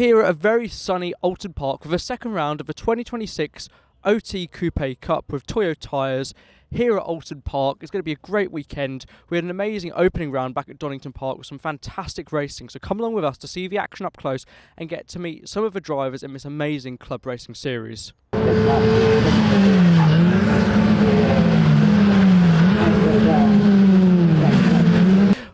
here at a very sunny Oulton Park with a second round of the 2026 OT Coupe Cup with Toyo Tyres here at Oulton Park. It's going to be a great weekend. We had an amazing opening round back at Donington Park with some fantastic racing, so come along with us to see the action up close and get to meet some of the drivers in this amazing club racing series.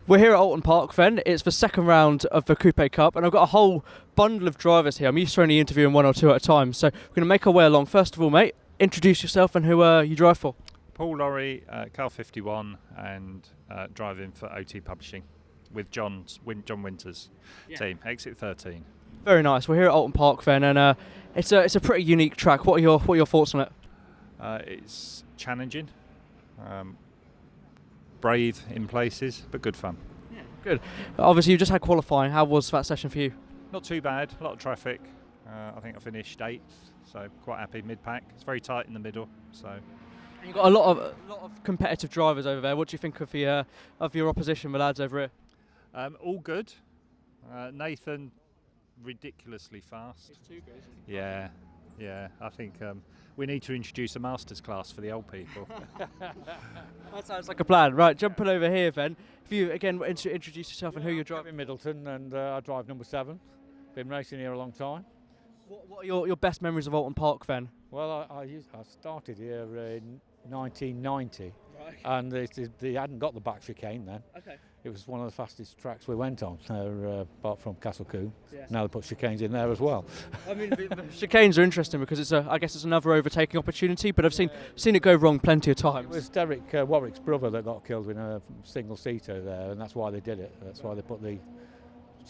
We're here at Oulton Park then. It's the second round of the Coupe Cup and I've got a whole bundle of drivers here. I'm used to only interviewing one or two at a time, so we're going to make our way along. First of all, mate, introduce yourself and who you drive for. Paul Laurie, Car 51 and driving for OT Publishing with John Winters' team, Exit 13. Very nice. We're here at Oulton Park then, and it's a pretty unique track. What are your thoughts on it? It's challenging, brave in places, but good fun. Yeah, good. Obviously, you just had qualifying. How was that session for you? Not too bad. A lot of traffic. I think I finished 8th, so quite happy mid-pack. It's very tight in the middle, so. You've got a lot of competitive drivers over there. What do you think of your opposition, the lads over here? All good. Nathan, ridiculously fast. It's too good, isn't it? Yeah. I think we need to introduce a masters class for the old people. That sounds like a plan. Right, jumping over here then. If you again introduce yourself and who you're driving. I'm Middleton, and I drive number 7. Been racing here a long time. What are your best memories of Oulton Park then? Well, I started here in 1990, right. And they hadn't got the back chicane then. Okay. It was one of the fastest tracks we went on, apart from Castle Coombe. Yes. Now they put chicanes in there as well. I mean, the chicanes are interesting because I guess it's another overtaking opportunity, but I've seen it go wrong plenty of times. It was Derek Warwick's brother that got killed in a single-seater there, and that's why they did it. That's why they put the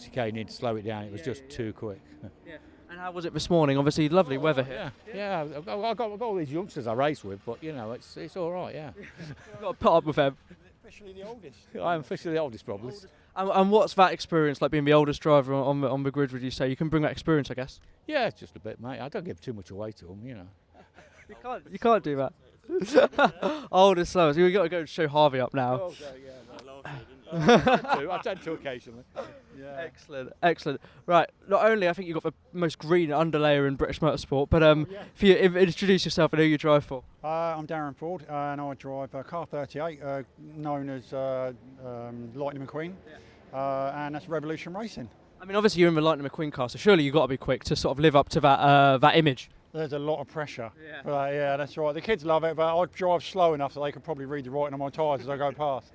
chicane in to slow it down. It was just too quick. Yeah. And how was it this morning? Obviously, lovely weather here. Yeah. I've got all these youngsters I race with, but you know, it's all right. Yeah. You've got to put up with them. Officially the oldest. I'm officially the oldest, probably. And what's that experience like, being the oldest driver on the grid? Would you say you can bring that experience? I guess. Yeah, just a bit, mate. I don't give too much away to them, you know. You can't do that. Oldest, slowest. You got to go show Harvey up now. Oh, yeah, I tend to occasionally. Yeah. Excellent. Right, not only I think you've got the most green underlayer in British motorsport, but if you introduce yourself and who you drive for. I'm Darren Ford, and I drive Car 38, known as Lightning McQueen, and that's Revolution Racing. I mean, obviously you're in the Lightning McQueen car, so surely you've got to be quick to sort of live up to that image. There's a lot of pressure. Yeah, that's right. The kids love it, but I drive slow enough that they could probably read the writing on my tyres as I go past.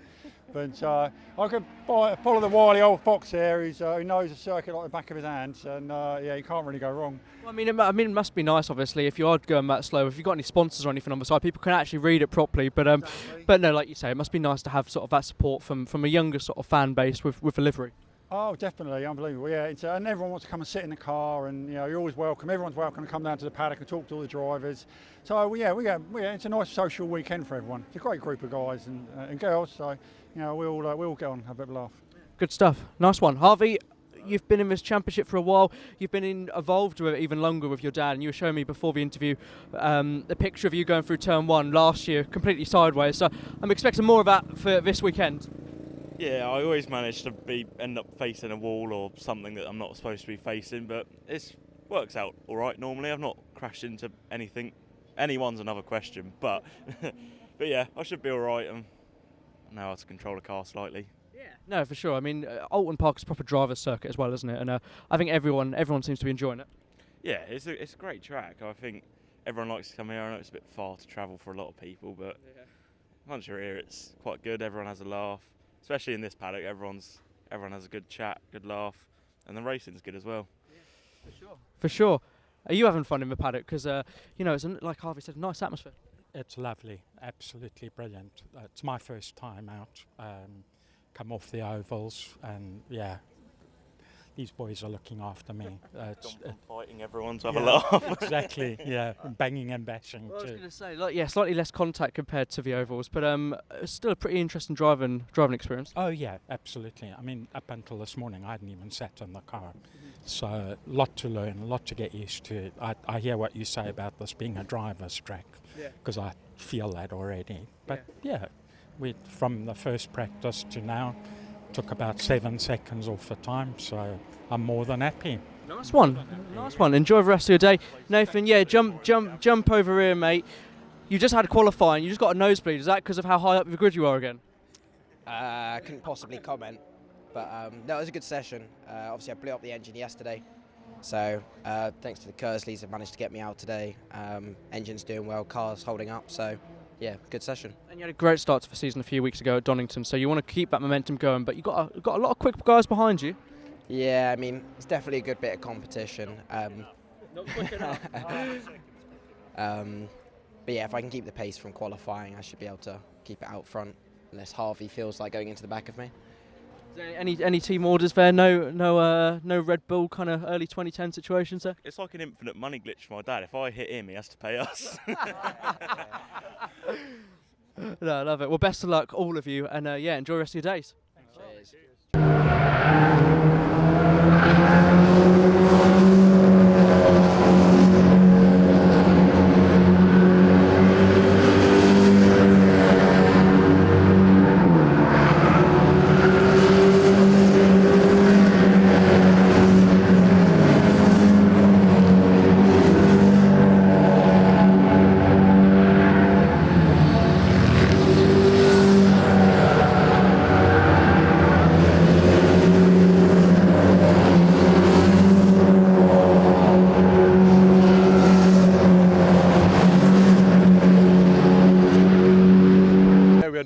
But I could follow the wily old fox here who knows the circuit like the back of his hands, and you can't really go wrong. Well, I mean, it must be nice, obviously, if you are going that slow. If you've got any sponsors or anything on the side, people can actually read it properly. But Exactly. But no, like you say, it must be nice to have sort of that support from a younger sort of fan base with the livery. Oh, definitely, unbelievable. Yeah, and everyone wants to come and sit in the car, and you know, you're always welcome. Everyone's welcome to come down to the paddock and talk to all the drivers. So it's a nice social weekend for everyone. It's a great group of guys and girls. So you know, we all get on and have a bit of a laugh. Good stuff. Nice one, Harvey. You've been in this championship for a while. You've been involved with it even longer with your dad, and you were showing me before the interview the picture of you going through turn 1 last year, completely sideways. So I'm expecting more of that for this weekend. Yeah, I always manage to end up facing a wall or something that I'm not supposed to be facing, but it works out all right normally. I've not crashed into anything. Anyone's another question, but but yeah, I should be all right. I know how to control a car slightly. Yeah, no, for sure. I mean, Oulton Park is a proper driver's circuit as well, isn't it? And I think everyone seems to be enjoying it. Yeah, it's a great track. I think everyone likes to come here. I know it's a bit far to travel for a lot of people, but once you're here, it's quite good. Everyone has a laugh. Especially in this paddock, everyone has a good chat, good laugh, and the racing's good as well. Yeah, for sure. Are you having fun in the paddock? Because it's like Harvey said, a nice atmosphere. It's lovely, absolutely brilliant. It's my first time out. Come off the ovals, and yeah, these boys are looking after me. Fighting everyone to have a laugh. Exactly, yeah, banging and bashing well, too. I was going to say, slightly less contact compared to the ovals, but still a pretty interesting driving experience. Oh yeah, absolutely. I mean, up until this morning, I hadn't even sat in the car, so a lot to learn, a lot to get used to. I hear what you say about this being a driver's track, because I feel that already. But yeah, from the first practice to now, took about 7 seconds off the time, so I'm more than happy. Nice one. Nice one. Enjoy the rest of your day. Nathan, yeah, jump over here, mate. You just had qualifying. You just got a nosebleed. Is that because of how high up the grid you are again? I couldn't possibly comment, but no, it was a good session. Obviously, I blew up the engine yesterday, so thanks to the Kersleys, I've managed to get me out today. Engine's doing well, car's holding up, so yeah, good session. And you had a great start to the season a few weeks ago at Donington, so you want to keep that momentum going, but you've got a lot of quick guys behind you. Yeah, I mean, it's definitely a good bit of competition. Not quick enough. But yeah, if I can keep the pace from qualifying, I should be able to keep it out front, unless Harvey feels like going into the back of me. Is there any team orders there? No Red Bull kind of early 2010 situations there? It's like an infinite money glitch for my dad. If I hit him, he has to pay us. No, I love it. Well, best of luck, all of you, and yeah, enjoy the rest of your days. Cheers.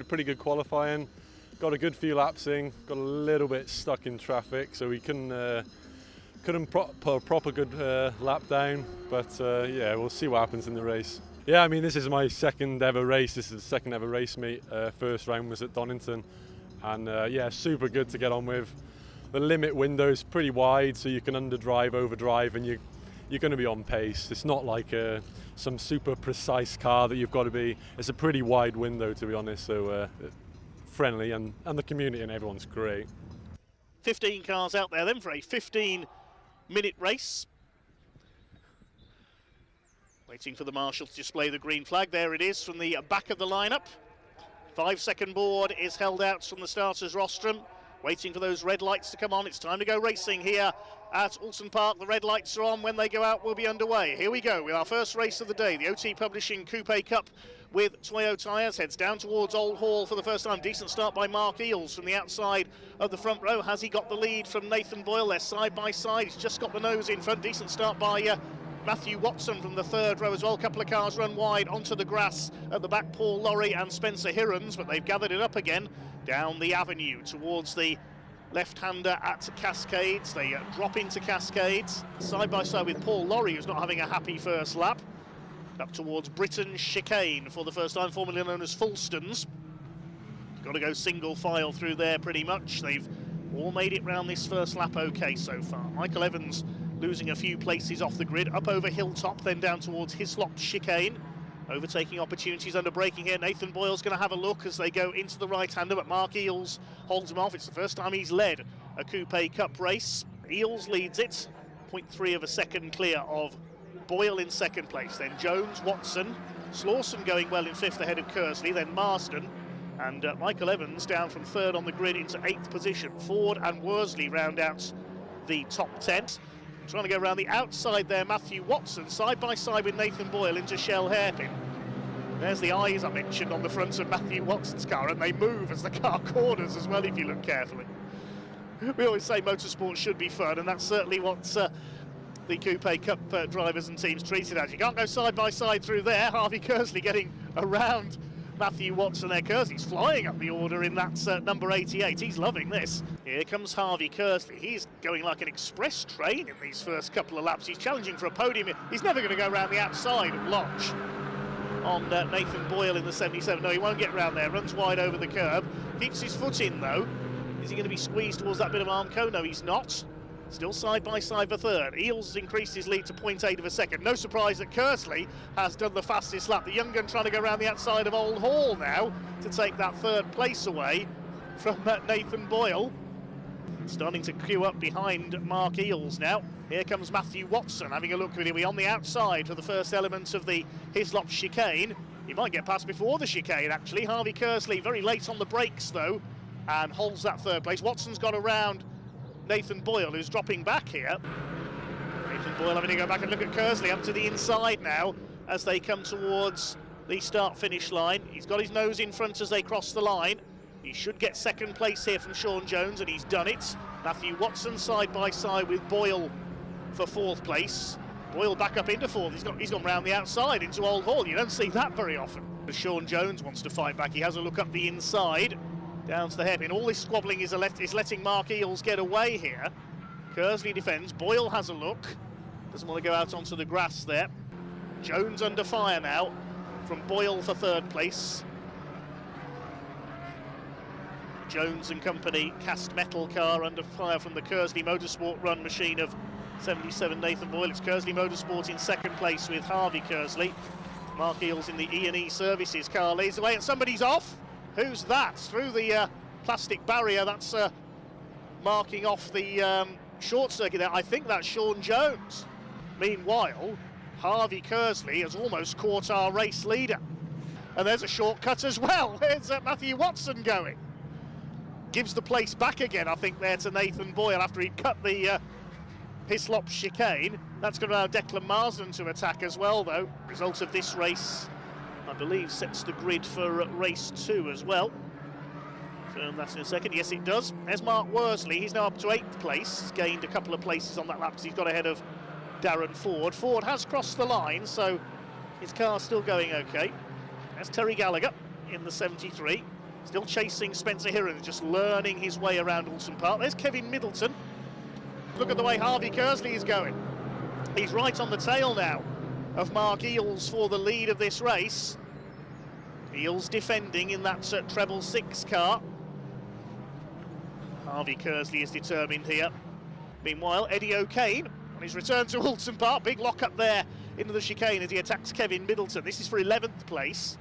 Pretty good qualifying, got a good few laps in, got a little bit stuck in traffic, so we couldn't put a proper good lap down, but yeah, we'll see what happens in the race. Yeah, I mean, this is my second ever race. This is the second ever race meet. First round was at Donington, and yeah, super good to get on with. The limit window's pretty wide, so you can underdrive, overdrive, and you're going to be on pace. It's not like some super precise car that you've got to be. It's a pretty wide window, to be honest, so friendly, and the community and everyone's great. 15 cars out there then for a 15-minute race. Waiting for the marshal to display the green flag. There it is from the back of the lineup. 5-second board is held out from the starters rostrum. Waiting for those red lights to come on. It's time to go racing here at Oulton Park. The red lights are on. When they go out, we'll be underway. Here we go with our first race of the day. The OT Publishing Coupe Cup with Toyo Tyres heads down towards Old Hall for the first time. Decent start by Mark Eales from the outside of the front row. Has he got the lead from Nathan Boyle? They're side by side. He's just got the nose in front. Decent start by Matthew Watson from the third row as well. A couple of cars run wide onto the grass at the back. Paul Lorry and Spencer Hirons, but they've gathered it up again down the avenue towards the left-hander at Cascades. They drop into Cascades side by side with Paul Lorry, who's not having a happy first lap. Up towards Britain's chicane for the first time, formerly known as Fulston's. Got to go single file through there pretty much. They've all made it round this first lap okay so far. Michael Evans losing a few places off the grid, up over Hilltop, then down towards Hislop chicane. Overtaking opportunities under braking here. Nathan Boyle's going to have a look as they go into the right-hander, but Mark Eales holds him off. It's the first time he's led a Coupe Cup race. Eales leads it, 0.3 of a second clear of Boyle in second place. Then Jones, Watson, Slawson going well in fifth ahead of Kersley, then Marsden, and Michael Evans down from third on the grid into eighth position. Ford and Worsley round out the top 10. Trying to go around the outside there, Matthew Watson, side by side with Nathan Boyle into Shell Hairpin. There's the eyes I mentioned on the front of Matthew Watson's car, and they move as the car corners as well if you look carefully. We always say motorsport should be fun, and that's certainly what the Coupe Cup drivers and teams treated as. You can't go side by side through there. Harvey Kersley getting around Matthew Watson there. Kersley's flying up the order in that number 88. He's loving this. Here comes Harvey Kersley. He's going like an express train in these first couple of laps. He's challenging for a podium. He's never going to go around the outside of Lodge on Nathan Boyle in the 77. No, he won't get around there. Runs wide over the curb. Keeps his foot in, though. Is he going to be squeezed towards that bit of Armco? No, he's not. Still side by side for third. Eales has increased his lead to 0.8 of a second. No surprise that Kersley has done the fastest lap. The young gun trying to go around the outside of Old Hall now to take that third place away from Nathan Boyle. Starting to queue up behind Mark Eales now. Here comes Matthew Watson having a look at him. We're on the outside for the first element of the Hislop chicane. He might get past before the chicane, actually. Harvey Kersley very late on the brakes, though, and holds that third place. Watson's got around Nathan Boyle, who's dropping back here. Nathan Boyle having to go back and look at Kersley up to the inside now as they come towards the start-finish line. He's got his nose in front as they cross the line. He should get second place here from Sean Jones, and he's done it. Matthew Watson side by side with Boyle for fourth place. Boyle back up into fourth. He's gone round the outside into Old Hall. You don't see that very often. Sean Jones wants to fight back. He has a look up the inside, down to the hairpin. All this squabbling is letting Mark Eales get away here. Kersley defends. Boyle has a look. Doesn't want to go out onto the grass there. Jones under fire now from Boyle for third place. Jones and company cast metal car under fire from the Kersley Motorsport run machine of 77 Nathan Boyle. It's Kersley Motorsport in second place with Harvey Kersley. Mark Eales in the E&E Services car leads away, and somebody's off. Who's that? Through the plastic barrier, that's marking off the short circuit there. I think that's Sean Jones. Meanwhile, Harvey Kersley has almost caught our race leader. And there's a shortcut as well. There's Matthew Watson going. Gives the place back again, I think, there to Nathan Boyle after he cut the Hislop chicane. That's going to allow Declan Marsden to attack as well, though. Result of this race, I believe, sets the grid for race 2 as well. Confirm that in a second. Yes, it does. There's Mark Worsley. He's now up to 8th place. He's gained a couple of places on that lap because he's got ahead of Darren Ford. Ford has crossed the line, so his car's still going okay. There's Terry Gallagher in the 73. Still chasing Spencer Hirron, just learning his way around Oulton Park. There's Kevin Middleton. Look at the way Harvey Kersley is going. He's right on the tail now of Mark Eales for the lead of this race. Eales defending in that treble 6 car. Harvey Kersley is determined here. Meanwhile, Eddie O'Kane on his return to Oulton Park. Big lock up there into the chicane as he attacks Kevin Middleton. This is for 11th place.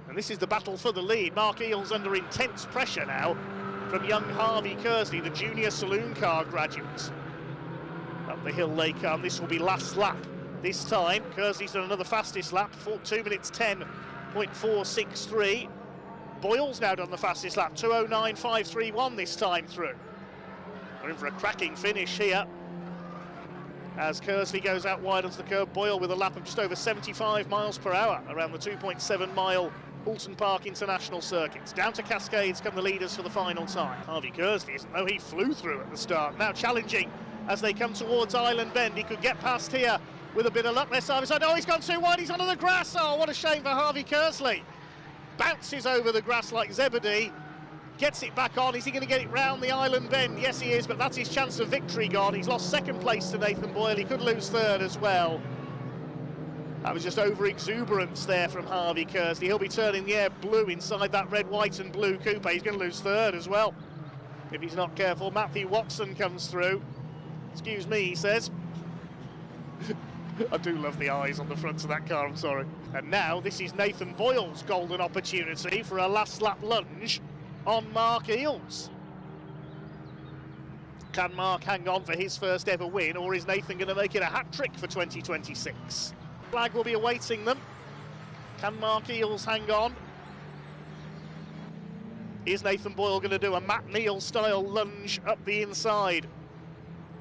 And this is the battle for the lead. Mark Eales under intense pressure now from young Harvey Kersley, the junior saloon car graduate. Up the hill they come. This will be last lap. This time, Kersley's done another fastest lap, 2 minutes 10.463. Boyle's now done the fastest lap, 2:09.531 this time through. We're in for a cracking finish here. As Kersley goes out wide onto the curb, Boyle with a lap of just over 75 miles per hour around the 2.7 mile Oulton Park International Circuits. Down to Cascades come the leaders for the final time. Harvey Kersley, isn't though he flew through at the start. Now challenging as they come towards Island Bend. He could get past here with a bit of luck. Their side by side. Oh, he's gone too wide. He's under the grass. Oh, what a shame for Harvey Kersley. Bounces over the grass like Zebedee. Gets it back on. Is he going to get it round the Island Bend? Yes, he is, but that's his chance of victory gone. He's lost second place to Nathan Boyle. He could lose third as well. That was just over-exuberance there from Harvey Kersley. He'll be turning the air blue inside that red, white and blue coupe. He's going to lose third as well if he's not careful. Matthew Watson comes through. Excuse me, he says. I do love the eyes on the front of that car, I'm sorry. And now this is Nathan Boyle's golden opportunity for a last lap lunge on Mark Eales. Can Mark hang on for his first ever win, or is Nathan going to make it a hat-trick for 2026? Flag will be awaiting them. Can Mark Eales hang on? Is Nathan Boyle going to do a Matt Neal-style lunge up the inside?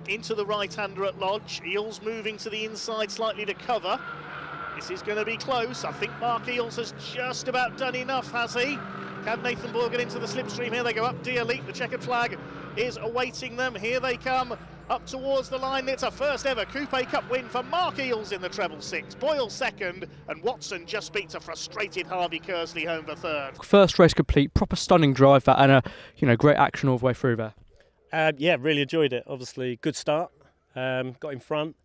Into the right-hander at Lodge. Eales moving to the inside slightly to cover. This is going to be close. I think Mark Eales has just about done enough, has he? Can Nathan Boyle get into the slipstream? Here they go up. D-Elite, the checkered flag is awaiting them. Here they come up towards the line. It's a first ever Coupe Cup win for Mark Eales in the treble 6. Boyle second, and Watson just beats a frustrated Harvey Kersley home for third. First race complete, proper stunning drive that, and a great action all the way through there. Yeah, really enjoyed it. Obviously, good start. Got in front.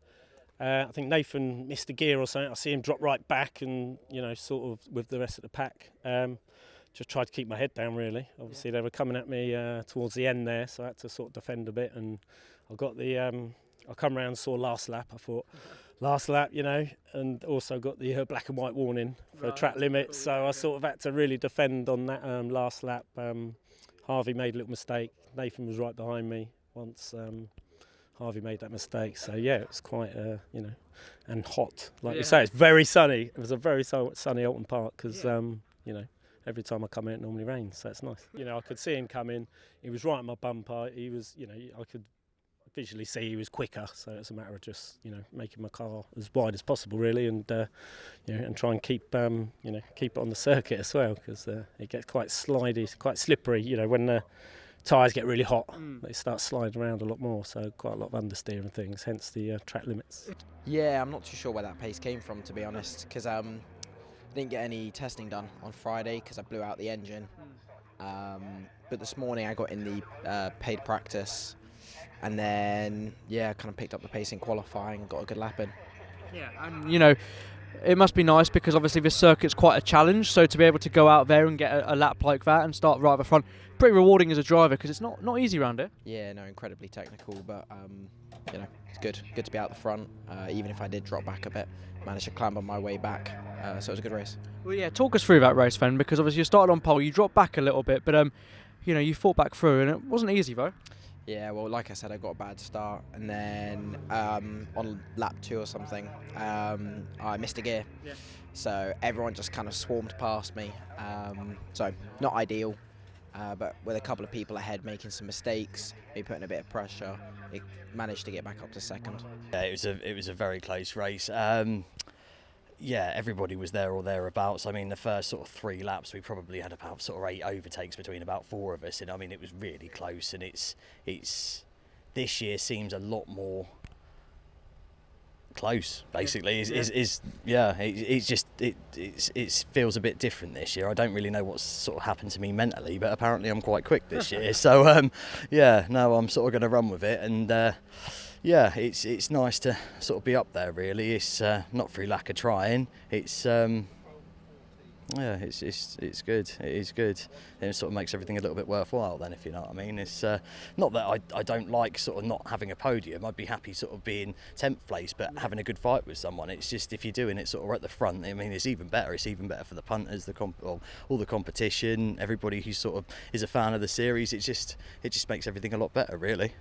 I think Nathan missed a gear or something. I see him drop right back, and sort of with the rest of the pack. Just tried to keep my head down, really. Obviously, they were coming at me towards the end there, so I had to sort of defend a bit. And I got the. I come around and saw last lap. I thought, last lap, and also got the black and white warning for track limits. So I sort of had to really defend on that last lap. Harvey made a little mistake. Nathan was right behind me once Harvey made that mistake. So yeah, it was quite, and hot. Like you say, it's very sunny. It was a very sunny Oulton Park because, every time I come in it normally rains, so it's nice. I could see him coming. He was right at my bumper. He was, I could visually see he was quicker, so it's a matter of just making my car as wide as possible really, and and try and keep keep it on the circuit as well, because it gets quite slidey, quite slippery. When the tyres get really hot, they start sliding around a lot more, so quite a lot of understeer and things, hence the track limits. Yeah, I'm not too sure where that pace came from, to be honest, because I didn't get any testing done on Friday because I blew out the engine. But this morning I got in the paid practice, and then kind of picked up the pace in qualifying, got a good lap in. Yeah, and it must be nice because obviously this circuit's quite a challenge, so to be able to go out there and get a lap like that and start right at the front, pretty rewarding as a driver because it's not easy around here. Yeah, no, incredibly technical, but it's good to be out the front. Even if I did drop back a bit, managed to climb on my way back, so it was a good race. Well, yeah, talk us through that race then, because obviously you started on pole, you dropped back a little bit, but you fought back through, and it wasn't easy though. Yeah, well, like I said, I got a bad start, and then on lap 2 or something, I missed a gear. Yeah. So everyone just kind of swarmed past me. So not ideal, but with a couple of people ahead making some mistakes, me putting a bit of pressure, it managed to get back up to second. Yeah, it was a very close race. Yeah, everybody was there or thereabouts. I mean, the first sort of 3 laps, we probably had about sort of 8 overtakes between about 4 of us, and I mean, it was really close. And it's this year seems a lot more close. Basically, it feels a bit different this year. I don't really know what's sort of happened to me mentally, but apparently I'm quite quick this year. So I'm sort of going to run with it, and. Yeah, it's nice to sort of be up there. Really, it's not through lack of trying. It's good. It is good. And it sort of makes everything a little bit worthwhile. Then, if you know what I mean. It's not that I don't like sort of not having a podium. I'd be happy sort of being 10th place, but having a good fight with someone. It's just if you're doing it sort of at the front. I mean, it's even better. It's even better for the punters, all the competition, everybody who sort of is a fan of the series. It just makes everything a lot better, really.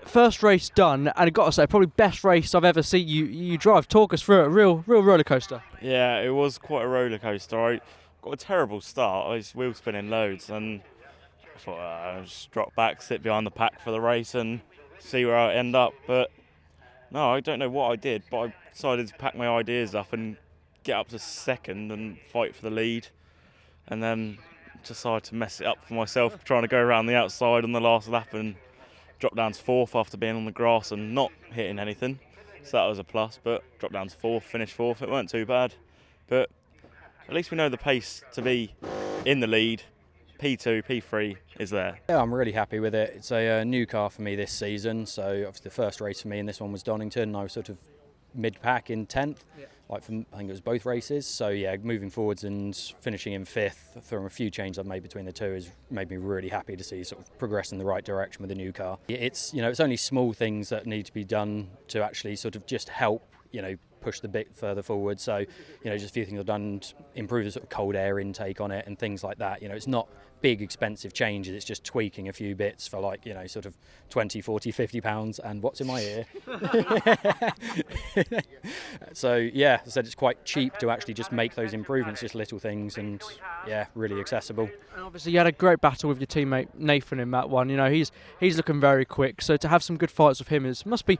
First race done, and I've got to say, probably best race I've ever seen you drive. Talk us through it. Real roller coaster. Yeah, it was quite a roller coaster. I got a terrible start. I was wheel spinning loads, and I thought I'll just drop back, sit behind the pack for the race, and see where I end up. But no, I don't know what I did, but I decided to pack my ideas up and get up to second and fight for the lead, and then decided to mess it up for myself, trying to go around the outside on the last lap and dropped down to 4th after being on the grass and not hitting anything, so that was a plus. But dropped down to 4th, finished 4th. It weren't too bad, but at least we know the pace to be in the lead. P2, P3 is there. Yeah, I'm really happy with it. It's a new car for me this season, so obviously the first race for me, and this one was Donington. I was sort of mid-pack in 10th, I think it was both races. So yeah, moving forwards and finishing in 5th from a few changes I've made between the two has made me really happy to see sort of progress in the right direction with the new car. It's it's only small things that need to be done to actually sort of just help push the bit further forward. So just a few things I've done to improve the sort of cold air intake on it and things like that. It's not big expensive changes, it's just tweaking a few bits for like sort of 20, 40, 50 pounds. And what's in my ear? So yeah, as I said, it's quite cheap to actually just make those improvements, just little things, and yeah, really accessible. And obviously you had a great battle with your teammate Nathan in that one. He's looking very quick, so to have some good fights with him must be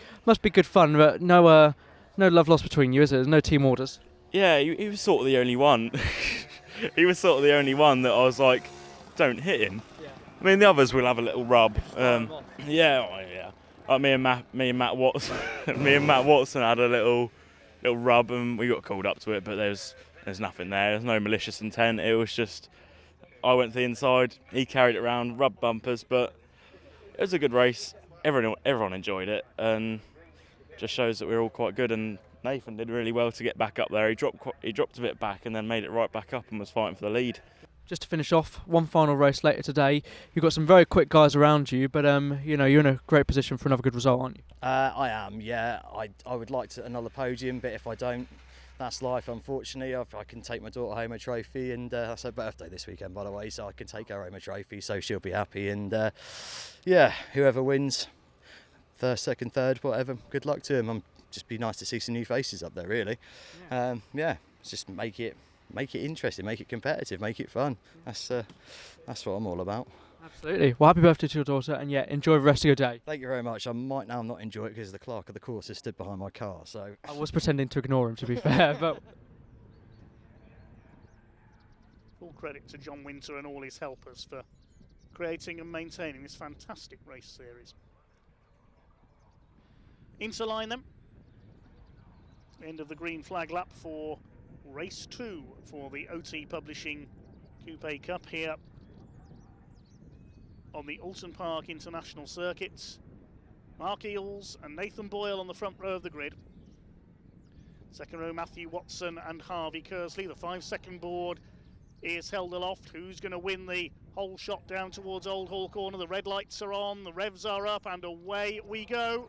good fun. But no love lost between you, is it? There's no team orders. Yeah, he was sort of the only one. He was sort of the only one that I was like, don't hit him. Yeah. I mean, the others will have a little rub. Yeah. Like me and Matt Watson, had a little rub, and we got called up to it. But there's nothing there. There's no malicious intent. It was just I went to the inside. He carried it around, rubbed bumpers, but it was a good race. Everyone enjoyed it, and just shows that we're all quite good. And Nathan did really well to get back up there. He dropped a bit back and then made it right back up and was fighting for the lead. Just to finish off, one final race later today. You've got some very quick guys around you, but you're in a great position for another good result, aren't you? I am, yeah. I would like another podium, but if I don't, that's life, unfortunately. I can take my daughter home a trophy, and that's her birthday this weekend, by the way, so I can take her home a trophy, so she'll be happy. And yeah, whoever wins, first, second, third, whatever. Good luck to him. Just be nice to see some new faces up there, really. Yeah, just make it interesting, make it competitive, make it fun. That's what I'm all about. Absolutely. Well, happy birthday to your daughter, and yeah, enjoy the rest of your day. Thank you very much. I might now not enjoy it because the clerk of the course has stood behind my car. So I was pretending to ignore him, to be fair, but Full credit to John Winter and all his helpers for creating and maintaining this fantastic race series. Interline them. End of the green flag lap for race 2 for the OT Publishing Coupe Cup here on the Oulton Park International Circuits. Mark Eales and Nathan Boyle on the front row of the grid. Second row, Matthew Watson and Harvey Kersley. The 5-second board is held aloft. Who's going to win the whole shot down towards Old Hall Corner? The red lights are on, the revs are up, and away we go.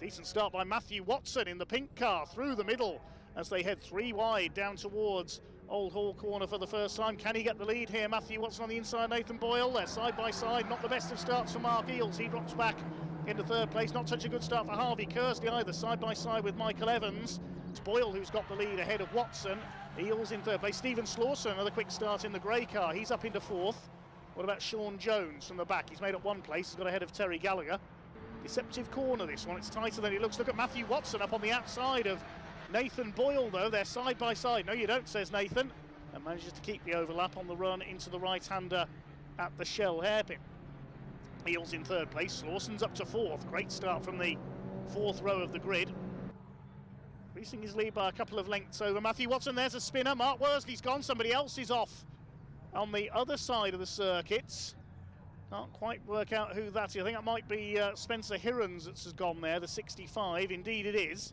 Decent start by Matthew Watson in the pink car through the middle as they head 3 wide down towards Old Hall Corner for the first time. Can he get the lead here? Matthew Watson on the inside, Nathan Boyle. They're side by side. Not the best of starts for Mark Eales. He drops back into third place. Not such a good start for Harvey Kersley either, side by side with Michael Evans. It's Boyle who's got the lead ahead of Watson. Eales in third place. Stephen Slauson, another quick start in the grey car. He's up into fourth. What about Sean Jones from the back? He's made up one place. He's got ahead of Terry Gallagher. Deceptive corner this one. It's tighter than it looks. Look at Matthew Watson up on the outside of Nathan Boyle though. They're side by side. No you don't, says Nathan. And manages to keep the overlap on the run into the right-hander at the Shell hairpin. Eales in third place. Slauson's up to fourth. Great start from the fourth row of the grid. Increasing his lead by a couple of lengths over Matthew Watson. There's a spinner. Mark Worsley's gone. Somebody else is off on the other side of the circuits. Can't quite work out who that is. I think that might be Spencer Hirons that's gone there, the 65. Indeed it is.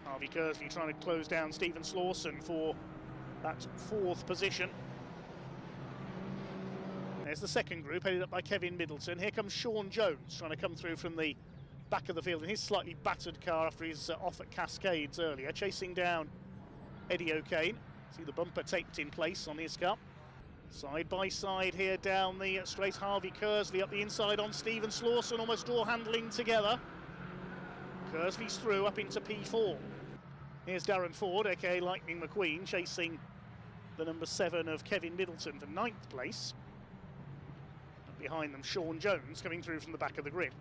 Harvey Kersley trying to close down Stephen Slauson for that fourth position. There's the second group headed up by Kevin Middleton. Here comes Sean Jones trying to come through from the back of the field in his slightly battered car after he's off at Cascades earlier, chasing down Eddie O'Kane. See the bumper taped in place on his car. Side by side here down the straight, Harvey Kersley up the inside on Stephen Slauson, almost door handling together. Kersley's through up into P4. Here's Darren Ford, aka Lightning McQueen, chasing the number 7 of Kevin Middleton for 9th place. And behind them, Sean Jones coming through from the back of the grid.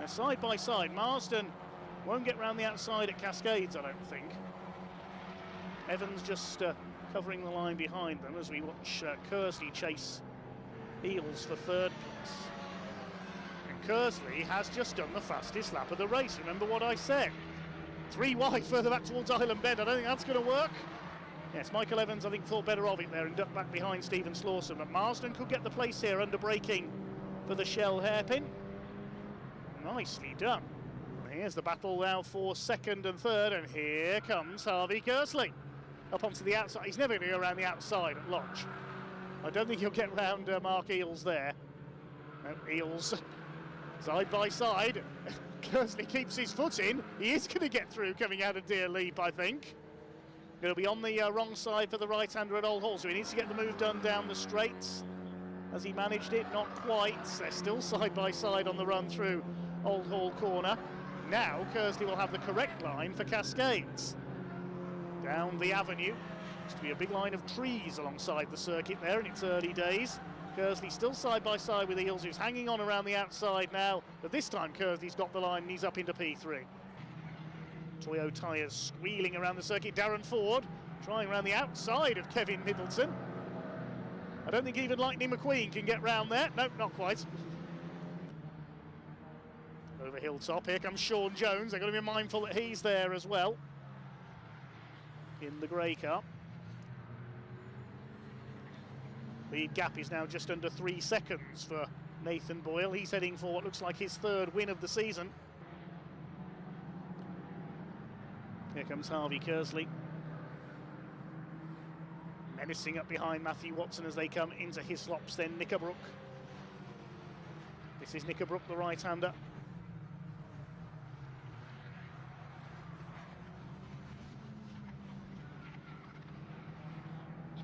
Now, side by side, Marsden won't get round the outside at Cascades, I don't think. Evans just covering the line behind them as we watch Kersley chase Eales for third place. And Kersley has just done the fastest lap of the race. Remember what I said? 3 wide further back towards Island Bend. I don't think that's going to work. Yes, Michael Evans, I think, thought better of it there and ducked back behind Stephen Slauson. But Marsden could get the place here under braking for the Shell hairpin. Nicely done. Here's the battle now for second and third, and here comes Harvey Kersley. Up onto the outside. He's never going to go around the outside at Lodge. I don't think he'll get round Mark Eales there. No, Eales side by side. Kersley keeps his foot in. He is going to get through coming out of Deer Leap, I think. Going to be on the wrong side for the right-hander at Old Hall, so he needs to get the move done down the straights. Has he managed it? Not quite. They're still side by side on the run through Old Hall Corner. Now Kersley will have the correct line for Cascades. Down the avenue. Used to be a big line of trees alongside the circuit there in its early days. Kersley still side by side with Eales, who's hanging on around the outside now, but this time Kersley's got the line and he's up into P3. Toyo Tyres squealing around the circuit. Darren Ford trying around the outside of Kevin Middleton. I don't think even Lightning McQueen can get round there. Nope, not quite. Over Hilltop, here comes Sean Jones. They've got to be mindful that he's there as well in the grey car. Lead gap is now just under 3 seconds for Nathan Boyle. He's heading for what looks like his third win of the season. Here comes Harvey Kersley. Menacing up behind Matthew Watson as they come into Hislops, then Knickerbrook. This is Knickerbrook, the right-hander.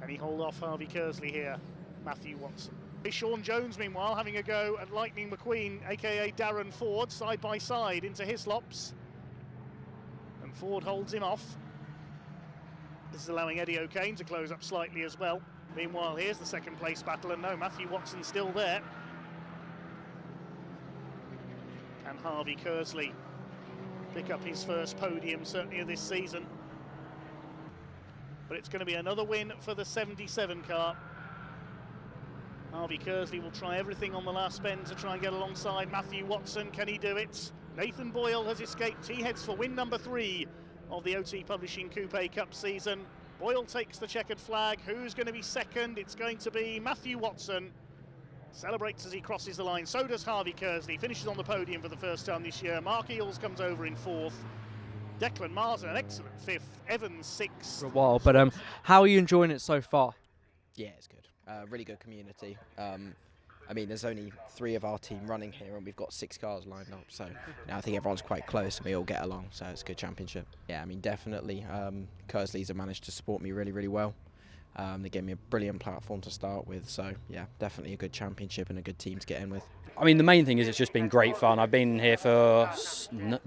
Can he hold off Harvey Kersley here? Matthew Watson. Sean Jones, meanwhile, having a go at Lightning McQueen, aka Darren Ford, side by side into Hislops. And Ford holds him off. This is allowing Eddie O'Kane to close up slightly as well. Meanwhile, here's the second place battle, and no, Matthew Watson's still there. Can Harvey Kersley pick up his first podium, certainly of this season? But it's going to be another win for the 77 car. Harvey Kersley will try everything on the last bend to try and get alongside Matthew Watson. Can he do it? Nathan Boyle has escaped. He heads for win number 3 of the OT Publishing Coupe Cup season. Boyle takes the checkered flag. Who's going to be second? It's going to be Matthew Watson. Celebrates as he crosses the line. So does Harvey Kersley. Finishes on the podium for the first time this year. Mark Eels comes over in 4th. Declan Martin, an excellent 5th. Evans 6th. For a while, but how are you enjoying it so far? Yeah, it's good. Really good community. I mean, there's only 3 of our team running here, and we've got 6 cars lined up. So I think everyone's quite close, and we all get along. So it's a good championship. Yeah, I mean, definitely. Kersley's have managed to support me really, really well. They gave me a brilliant platform to start with. So yeah, definitely a good championship and a good team to get in with. I mean, the main thing is it's just been great fun. I've been here for,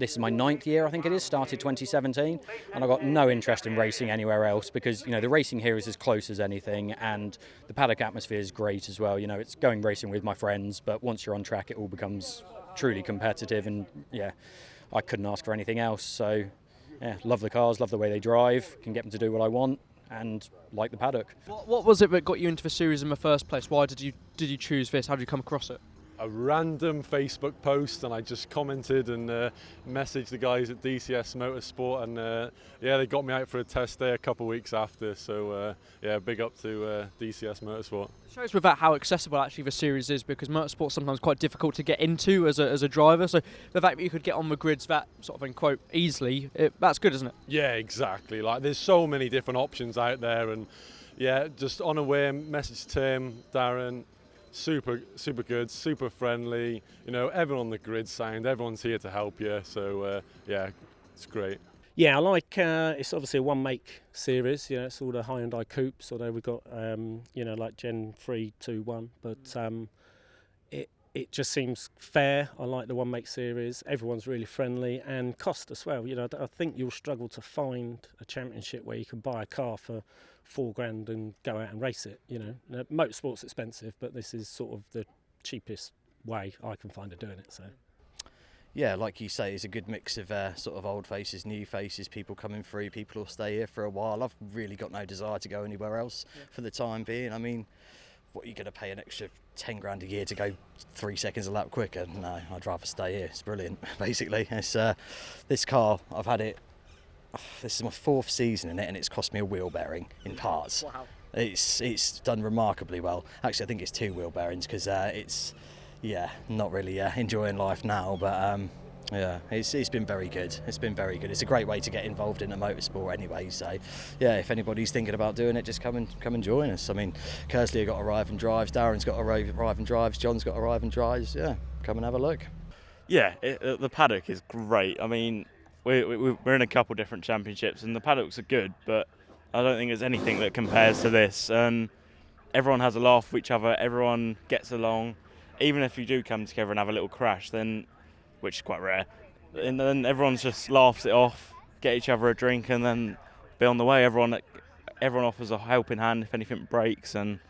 this is my 9th year, I think it is, started 2017, and I've got no interest in racing anywhere else because, you know, the racing here is as close as anything, and the paddock atmosphere is great as well. You know, it's going racing with my friends, but once you're on track, it all becomes truly competitive, and yeah, I couldn't ask for anything else. So yeah, love the cars, love the way they drive, can get them to do what I want, and like the paddock. What was it that got you into the series in the first place? Why did you choose this? How did you come across it? A random Facebook post, and I just commented and messaged the guys at DCS Motorsport, and yeah, they got me out for a test day a couple of weeks after. So yeah, big up to DCS Motorsport. It shows with that how accessible actually the series is, because motorsport's sometimes quite difficult to get into as a driver. So the fact that you could get on the grids that sort of in quote easily, that's good, isn't it? Yeah, exactly. Like, there's so many different options out there, and yeah, just on a whim, message Tim, Darren. Super good, super friendly. You know, everyone on the grid sound. Everyone's here to help you. So yeah, it's great. Yeah, I like. It's obviously a one-make series. You know, it's all the Hyundai coupes. Although we've got, you know, like Gen 3, 2, 1. But it just seems fair. I like the one-make series. Everyone's really friendly, and cost as well. You know, I think you'll struggle to find a championship where you can buy a car for $4,000 and go out and race it. You know, motorsport's expensive, but this is sort of the cheapest way I can find of doing it. So yeah, like you say, it's a good mix of sort of old faces, new faces, people coming through, people who'll stay here for a while. I've really got no desire to go anywhere else for the time being. I mean, what are you going to pay an extra 10 grand a year to go 3 seconds a lap quicker? No, I'd rather stay here. It's brilliant, basically. It's this car, I've had it. This is my 4th season in it, and it's cost me a wheel bearing in parts. Wow. It's done remarkably well. Actually, I think it's 2 wheel bearings because it's not really enjoying life now, but yeah, it's been very good. It's been very good. It's a great way to get involved in a motorsport anyway. So yeah, if anybody's thinking about doing it, just come and join us. I mean, Kersley got arrive and drives, Darren's got arrive and drives, John's got arrive and drives. Yeah, come and have a look. Yeah, the paddock is great. I mean, we're in a couple different championships, and the paddocks are good, but I don't think there's anything that compares to this. And everyone has a laugh with each other. Everyone gets along. Even if you do come together and have a little crash, then, which is quite rare, and then everyone just laughs it off, get each other a drink, and then be on the way. Everyone offers a helping hand if anything breaks, and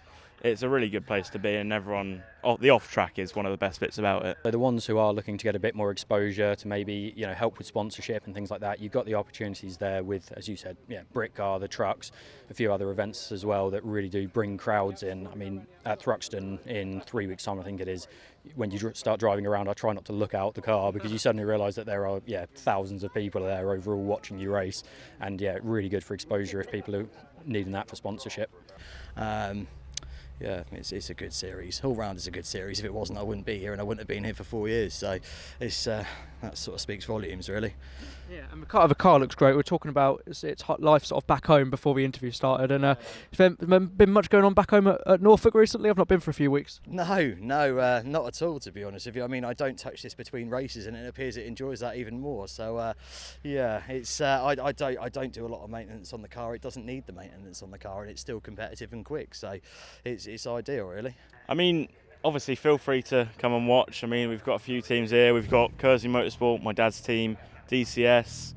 it's a really good place to be, and everyone, the off track is one of the best bits about it. So the ones who are looking to get a bit more exposure, to maybe, you know, help with sponsorship and things like that, you've got the opportunities there with, as you said, yeah, Britcar, the trucks, a few other events as well that really do bring crowds in. I mean, at Thruxton in 3 weeks' time, I think it is, when you start driving around, I try not to look out the car because you suddenly realise that there are thousands of people there overall watching you race, and yeah, really good for exposure if people are needing that for sponsorship. Yeah, it's a good series. All round it's a good series. If it wasn't, I wouldn't be here, and I wouldn't have been here for 4 years. So it's that sort of speaks volumes, really. Yeah, and the car looks great. We're talking about its life sort of back home before the interview started, and has there been much going on back home at Norfolk recently? I've not been for a few weeks. No, not at all, to be honest with you. I mean, I don't touch this between races, and it appears it enjoys that even more. So yeah, it's I don't do a lot of maintenance on the car. It doesn't need the maintenance on the car, and it's still competitive and quick. So it's ideal, really. I mean, obviously feel free to come and watch. I mean, we've got a few teams here. We've got Kearsley Motorsport, my dad's team, DCS,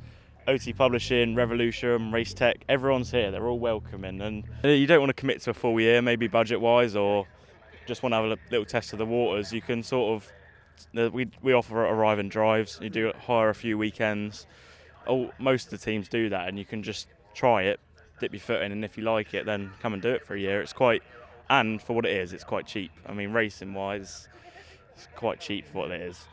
OT Publishing, Revolution, Race Tech. Everyone's here. They're all welcoming. And you don't want to commit to a full year, maybe budget-wise, or just want to have a little test of the waters. You can sort of, we offer arrive and drives. You do hire a few weekends. Most of the teams do that, and you can just try it, dip your foot in, and if you like it, then come and do it for a year. It's quite, and for what it is, it's quite cheap. I mean, racing-wise, it's quite cheap for what it is.